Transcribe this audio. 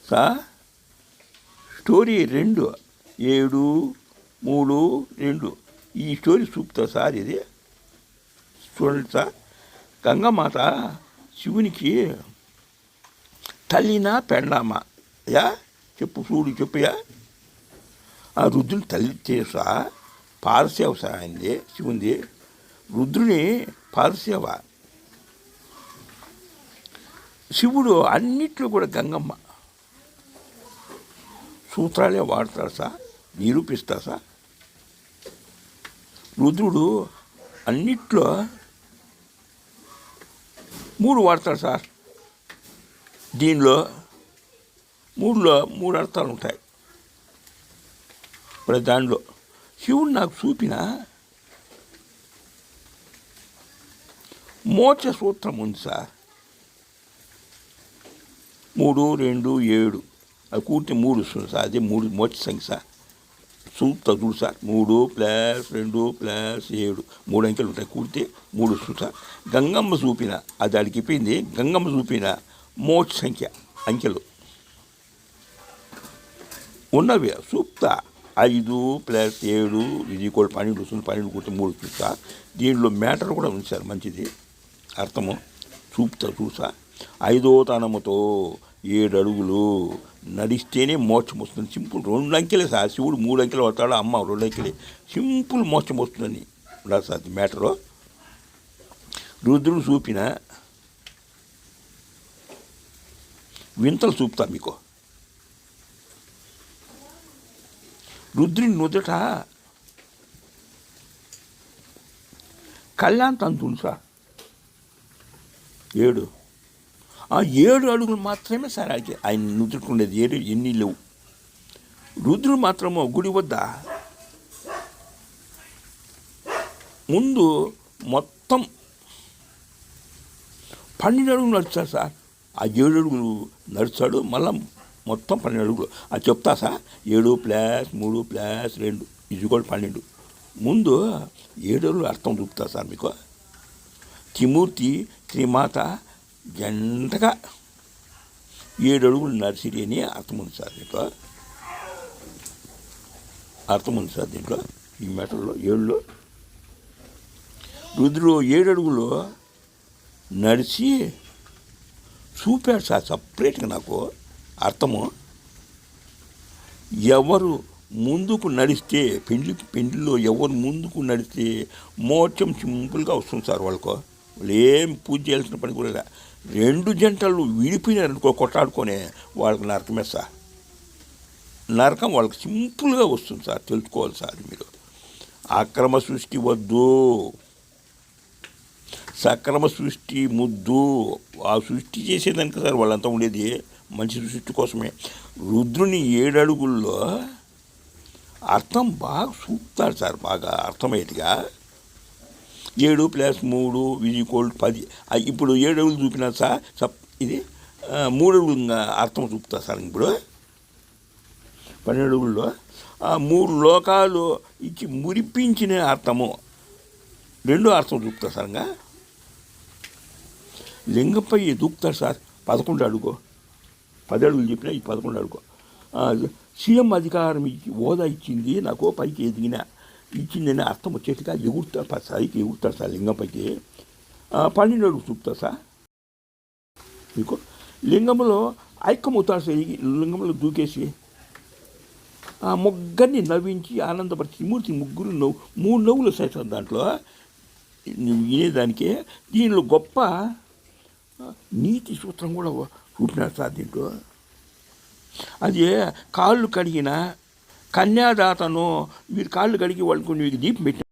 Sir story 2 7 3 2 ఈ story చూపుతా sir. ఇది చూడండి సార్. గంగమాత శివునికి తల్లినా పెండామా యా చెప్పు చెప్పుయా. ఆ రుద్రుని తల్లి చేసా పారసేవ సార్ ఆయనది శివుంది. రుద్రుని పారసేవ. శివుడు అన్నిట్లో కూడా గంగమ్మ సూత్రాలే వాడతాడు సార్, నిరూపిస్తా సార్. రుద్రుడు అన్నిట్లో 3 వాడతాడు సార్. దీనిలో 3లో 3 అర్థాలు ఉంటాయి. ఇప్పుడు దానిలో శివుడు నాకు చూపిన మోక్ష సూత్రం ఉంది సార్. 3 2 7 అది కూర్చి 3 వస్తుంది సార్. అదే 3 మోక్ష సంఖ్య సార్. చూపుతా చూడు సార్. 3 + 2 + 7 3 అంకెలు ఉంటాయి. కూడితే 3 వస్తుంది సార్. గంగమ్మ చూపిన అది అడిగిపోయింది. గంగమ్మ చూపిన మోక్ష సంఖ్య అంకెలు ఉన్నవి చూపుతా. 5 + 7 = 12 వస్తుంది. 12 కూడితే 3 వస్తుంది సార్. దీనిలో మ్యాటర్ కూడా ఉంది సార్, మంచిది అర్థము. చూపుతా చూసా. 5వ తనముతో 7 అడుగులు నడిస్తేనే మోక్షం వస్తుంది. సింపుల్ 2 అంకెలే సార్. శివుడు 3 అంకెలు పడతాడు, అమ్మ 2 అంకెలే. సింపుల్ మోక్షం వస్తుందని ఉండాలి సార్ మ్యాటరు. రుద్రుడు చూపిన వింతలు చూపుతా మీకు. రుద్రుని నుదుట కళ్యాణ తంతులు సార్ 7. ఆ 7 అడుగులు మాత్రమే సార్ ఆయన నుదురుకుండేది. 7 ఎన్ని లేవు. రుద్రుడు మాత్రము గుడి వద్ద ముందు మొత్తం 12 అడుగులు నడుస్తాడు సార్. ఆ 7 అడుగులు నడుస్తాడు, మళ్ళా మొత్తం 12 అడుగులు. అది చెప్తా సార్. 7 + 3 + 2 = 12. ముందు 7 అడుగులు అర్థం చూపుతా సార్ మీకు. త్రిమూర్తి త్రిమాత జంటగా 7 అడుగులు నర్సరీ అని అర్థం ఉంది సార్. దీంట్లో అర్థం ఉంది సార్. దీంట్లో ఈ మ్యాటర్లో 7లో రుద్రుడు 7 అడుగులు నడిచి చూపాడు సార్ సపరేట్గా నాకు అర్థము. ఎవరు ముందుకు నడిస్తే పెండ్లిలో ఎవరు ముందుకు నడిస్తే మోక్షం సింపుల్గా వస్తుంది సార్. వాళ్ళకు ఏం పూజ చేయాల్సిన పని కూడా. 2 జంటలు విడిపోయినారనుకో కొట్లాడుకొనే వాళ్ళకి నరకమే సార్. నరకం వాళ్ళకి సింపుల్గా వస్తుంది సార్. తెలుసుకోవాలి సార్ మీరు. అక్రమ సృష్టి వద్దు, సక్రమ సృష్టి ముద్దు. ఆ సృష్టి చేసేదానికి సార్ వాళ్ళంతా ఉండేది మంచి సృష్టి కోసమే. రుద్రుని 7 అడుగుల్లో అర్థం బాగా చూపుతాడు సార్, బాగా అర్థమయ్యేట్టుగా. 7 + 3 = 10. ఇప్పుడు 7 అడుగులు చూపినా సార్. ఇది 3 అడుగులు అర్థం చూపుతా సార్. ఇప్పుడు 12 అడుగుల్లో 3 లోకాలు ఇచ్చి మురిపించిన అర్థము 2 అర్థం చూపుతా సార్. ఇంకా లింగంపై దూకుతాడు సార్. 11 అడుగు 10 అడుగులు చెప్పినా ఈ 11 అడుగు. సీఎం అధికారం హోదా ఇచ్చింది నాకు, పైకి ఎదిగిన ఇచ్చిందని అర్థం వచ్చేట్టుగా ఎగురుతాడు పైకి ఎగురుతాడు సార్ లింగంపైకి. 12 అడుగు చూపుతా సార్ మీకు. లింగంలో ఐక్యమవుతాడు సార్. లింగంలో దూకేసి ఆ ముగ్గురిని నవ్వించి ఆనందపరిచి మూర్తి 3 నవ్వులు సార్ దాంట్లో వినేదానికే. దీనిలో గొప్ప నీతి సూత్రం కూడా చూపినాడు సార్ దీంట్లో. అది కాళ్ళు కడిగిన కన్యాదాతను మీరు కాళ్ళు కడిగి వాళ్ళకు మీకు దీపం పెట్టిన